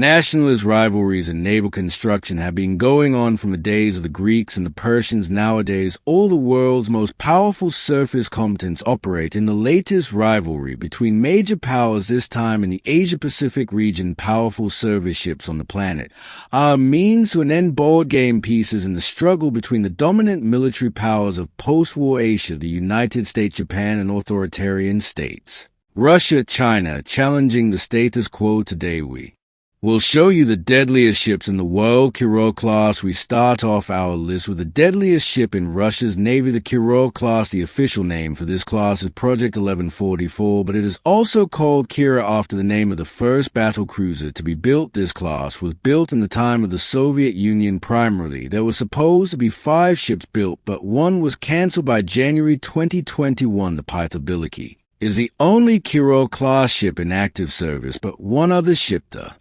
Nationalist rivalries in naval construction have been going on from the days of the Greeks and the Persians. Nowadays, all the world's most powerful surface combatants operate in the latest rivalry between major powers, this time in the Asia-Pacific region. Powerful service ships on the planet are a means to an end board game pieces in the struggle between the dominant military powers of post-war Asia, the United States, Japan, and authoritarian states. Russia, China, challenging the status quo. Today we'll show you the deadliest ships in the world. Kirill class. We start off our list with the deadliest ship in Russia's Navy, the Kirill class. The official name for this class is Project 1144, but it is also called Kira after the name of the first battle cruiser to be built. This class was built in the time of the Soviet Union. Primarily, there were supposed to be 5 ships built, but one was cancelled by January 2021. The Pythobiliki is the only Kirill class ship in active service, but one other ship, the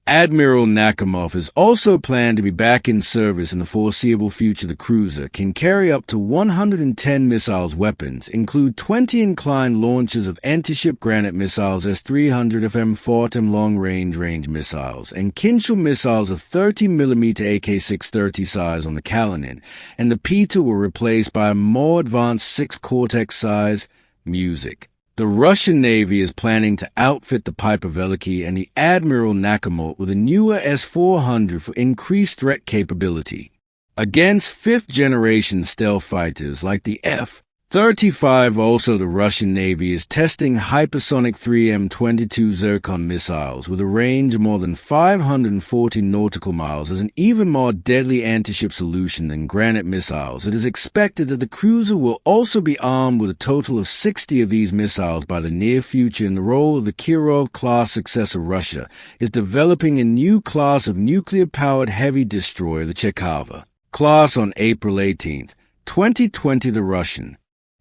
Admiral Nakhimov, is also planned to be back in service in the foreseeable future. The cruiser can carry up to 110 missiles. Weapons include 20 inclined launchers of anti-ship Granite missiles, S-300 FM Fortem long-range missiles, and Kinshal missiles of 30mm AK-630 size on the Kalinin, and the Pita were replaced by a more advanced 6 Cortex size Music. The Russian Navy is planning to outfit the Pythobiliki and the Admiral Nakhimov with a newer S-400 for increased threat capability against 5th-generation stealth fighters like the F-35. Also, the Russian Navy is testing hypersonic 3M-22 Zircon missiles with a range of more than 540 nautical miles as an even more deadly anti-ship solution than Granite missiles. It is expected that the cruiser will also be armed with a total of 60 of these missiles by the near future. In the role of the Kirov-class successor, Russia is developing a new class of nuclear-powered heavy destroyer, the Chekhova class. On April 18, 2020, the Russian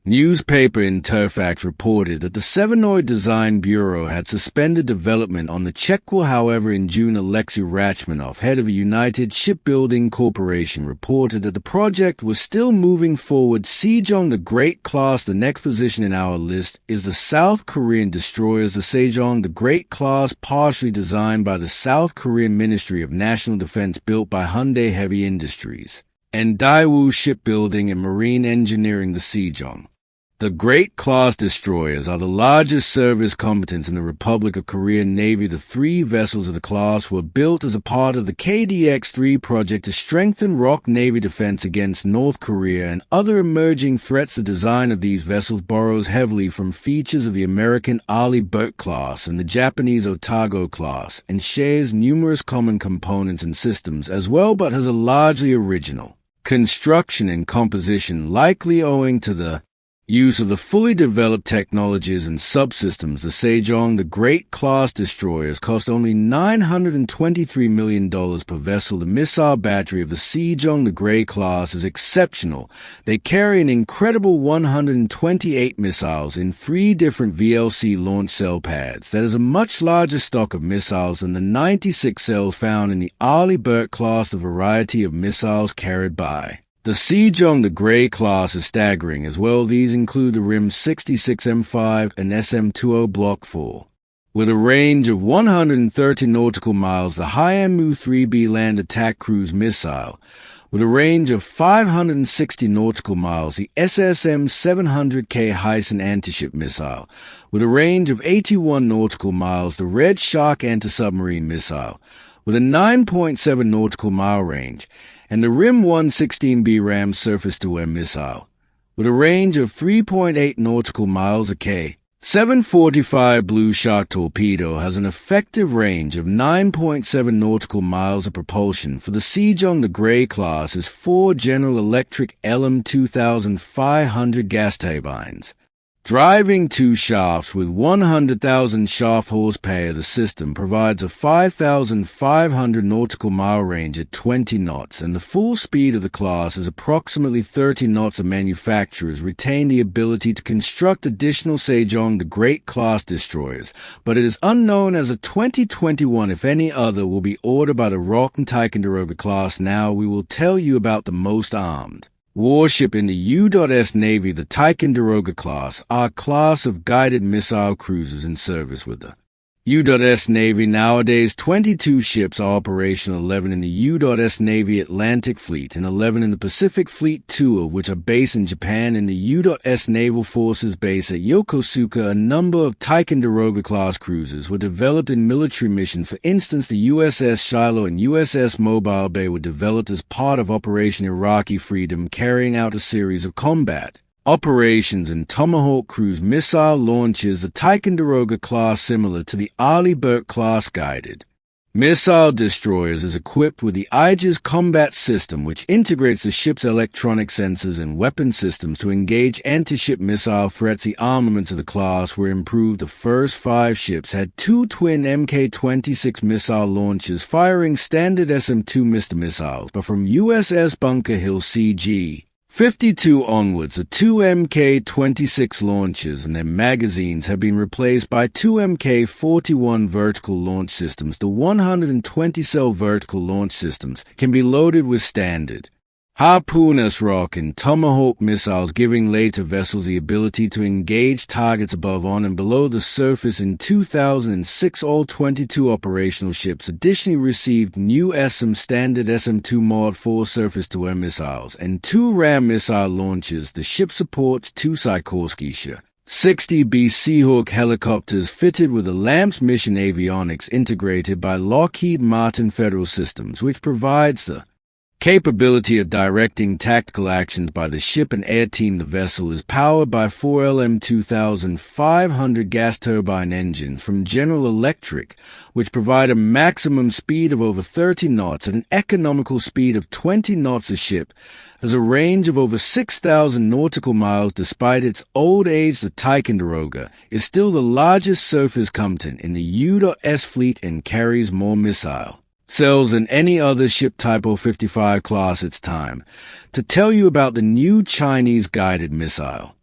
newspaper Interfax reported that the Sevenoid Design Bureau had suspended development on the Chekhova. However, in June, Alexei Rachmanov, head of a United Shipbuilding Corporation, reported that the project was still moving forward. Sejong the Great class. The next position in our list is the South Korean destroyers. The Sejong the Great class, partially designed by the South Korean Ministry of National Defense, built by Hyundai Heavy Industries and Daewoo Shipbuilding and Marine Engineering. The Sejong the Great class destroyers are the largest service combatants in the Republic of Korea Navy. The 3 vessels of the class were built as a part of the KDX-3 project to strengthen ROK Navy defense against North Korea and other emerging threats. The design of these vessels borrows heavily from features of the American Arleigh Burke class and the Japanese Otago class, and shares numerous common components and systems as well, but has a largely original construction and composition, likely owing to the use of the fully developed technologies and subsystems. The Sejong the Great class destroyers cost only $923 million per vessel. The missile battery of the Sejong the Great class is exceptional. They carry an incredible 128 missiles in 3 different VLC launch cell pads. That is a much larger stock of missiles than the 96 cells found in the Arleigh Burke class. The variety of missiles carried by the Sejong the Great class is staggering as well. These include the RIM 66 M5 and SM-20 Block 4. With a range of 130 nautical miles, the Haimu 3B land attack cruise missile. With a range of 560 nautical miles, the SSM-700K Hyson anti-ship missile. With a range of 81 nautical miles, the Red Shark anti-submarine missile. With a 9.7 nautical mile range, and the RIM 116B Ram surface-to-air missile. With a range of 3.8 nautical miles, a K-745 Blue Shark torpedo has an effective range of 9.7 nautical miles of propulsion. For the Sejong the Great class is 4 General Electric LM2500 gas turbines, driving 2 shafts with 100,000 shaft horsepower. The system provides a 5,500 nautical mile range at 20 knots, and the full speed of the class is approximately 30 knots. The manufacturers retain the ability to construct additional Sejong the Great class destroyers, but it is unknown as of 2021 if any other will be ordered by the ROK and Ticonderoga class. Now we will tell you about the most armed warship in the U.S. Navy, the Ticonderoga class, are a class of guided missile cruisers in service with the U.S. Navy. Nowadays, 22 ships are operational, 11 in the U.S. Navy Atlantic Fleet and 11 in the Pacific Fleet, 2 of which are based in Japan. In the U.S. Naval Forces base at Yokosuka, a number of Ticonderoga-class cruisers were developed in military missions. For instance, the USS Shiloh and USS Mobile Bay were developed as part of Operation Iraqi Freedom, carrying out a series of combat operations and Tomahawk cruise missile launches. The Ticonderoga class, similar to the Arleigh Burke class guided missile destroyers, is equipped with the Aegis combat system, which integrates the ship's electronic sensors and weapon systems to engage anti-ship missile threats. The armaments of the class were improved. The first 5 ships had 2 twin Mk-26 missile launchers firing standard SM-2 missiles, but from USS Bunker Hill CG 52 onwards, the 2 Mk-26 launchers and their magazines have been replaced by 2 Mk-41 vertical launch systems. The 120-cell vertical launch systems can be loaded with standard Harpoon, S-Rock, and Tomahawk missiles, giving later vessels the ability to engage targets above, on, and below the surface. In 2006, all 22 operational ships additionally received new SM standard SM-2 Mod 4 surface-to-air missiles and 2 RAM missile launchers. The ship supports 2 Sikorsky Su-60B Seahawk helicopters fitted with the LAMPS mission avionics integrated by Lockheed Martin Federal Systems, which provides the capability of directing tactical actions by the ship and air team. The vessel is powered by 4 LM2500 gas turbine engines from General Electric, which provide a maximum speed of over 30 knots at an economical speed of 20 knots. The ship has a range of over 6,000 nautical miles. Despite its old age, the Ticonderoga is still the largest surface combatant in the U.S. fleet and carries more missile cells than any other ship type or 55 class its time. To tell you about the new Chinese guided missile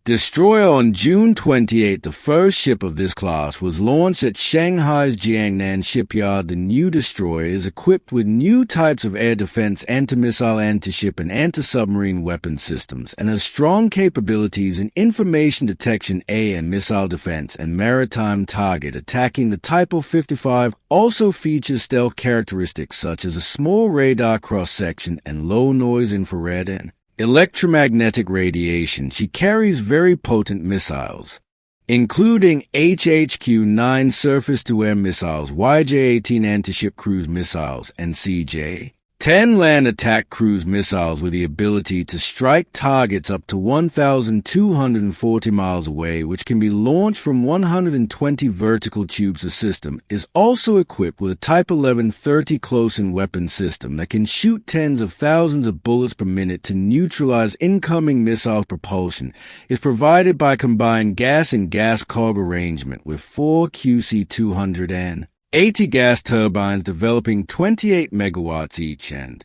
destroyer, on June 28, the first ship of this class was launched at Shanghai's Jiangnan shipyard. The new destroyer is equipped with new types of air defense, anti-missile, anti-ship, and anti-submarine weapon systems, and has strong capabilities in information detection, and missile defense, and maritime target attacking. The Type 55 also features stealth characteristics such as a small radar cross-section and low-noise infrared and electromagnetic radiation. She carries very potent missiles, including HHQ-9 surface-to-air missiles, YJ-18 anti-ship cruise missiles, and CJ-10 land attack cruise missiles with the ability to strike targets up to 1,240 miles away, which can be launched from 120 vertical tubes. The system is also equipped with a Type 11 30 close-in weapon system that can shoot tens of thousands of bullets per minute to neutralize incoming missile. Propulsion is provided by combined gas and gas cog arrangement with 4 QC-200 and 80 gas turbines developing 28 megawatts each, and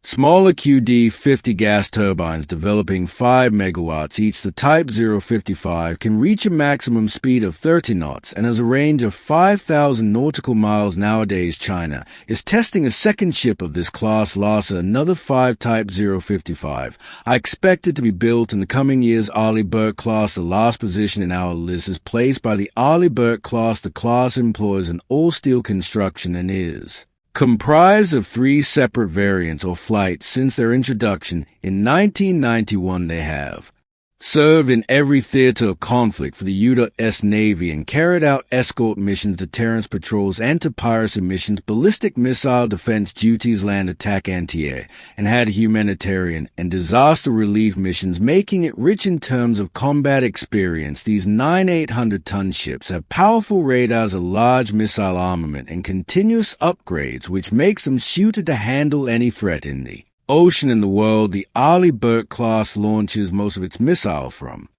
smaller QD-50 gas turbines developing 5 megawatts each. The Type 055 can reach a maximum speed of 30 knots and has a range of 5,000 nautical miles. Nowadays, China is testing a second ship of this class, Lhasa, another 5 Type 055. I expect it to be built in the coming years. Arleigh Burke class. The last position in our list is placed by the Arleigh Burke class. The class employs an all-steel construction and is comprised of 3 separate variants or flights. Since their introduction in 1991, they have served in every theater of conflict for the U.S. Navy and carried out escort missions, deterrence patrols, anti-piracy missions, ballistic missile defense duties, land attack, anti-air, and had humanitarian and disaster relief missions, making it rich in terms of combat experience. These 9 800-ton ships have powerful radars, a large missile armament, and continuous upgrades, which makes them suited to handle any threat in the ocean in the world. The Arleigh Burke class launches most of its missile from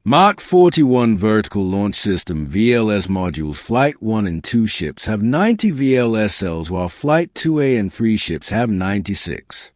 Mark 41 vertical launch system VLS modules. Flight 1 and 2 ships have 90 VLS cells, while Flight 2A and 3 ships have 96.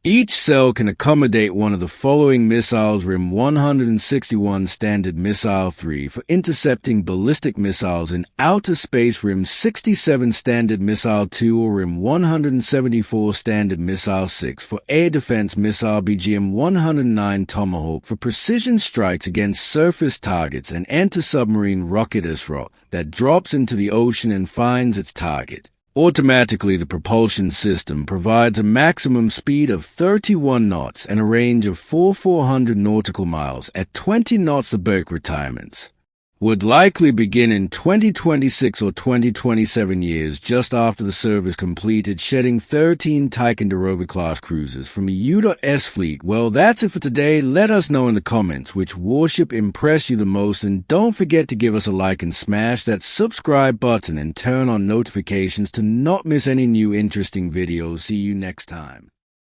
Each cell can accommodate one of the following missiles: RIM 161 Standard Missile 3 for intercepting ballistic missiles in outer space, RIM 67 Standard Missile 2 or RIM 174 Standard Missile 6 for air defense missile, BGM 109 Tomahawk for precision strikes against surface targets, and anti-submarine rocket SROC that drops into the ocean and finds its target. Automatically, the propulsion system provides a maximum speed of 31 knots and a range of 400 nautical miles. At 20 knots, the Burke retirements would likely begin in 2026 or 2027 years, just after the service completed, shedding 13 Ticonderoga-class cruisers from a U.S. fleet. Well, that's it for today. Let us know in the comments which warship impressed you the most, and don't forget to give us a like and smash that subscribe button and turn on notifications to not miss any new interesting videos. See you next time.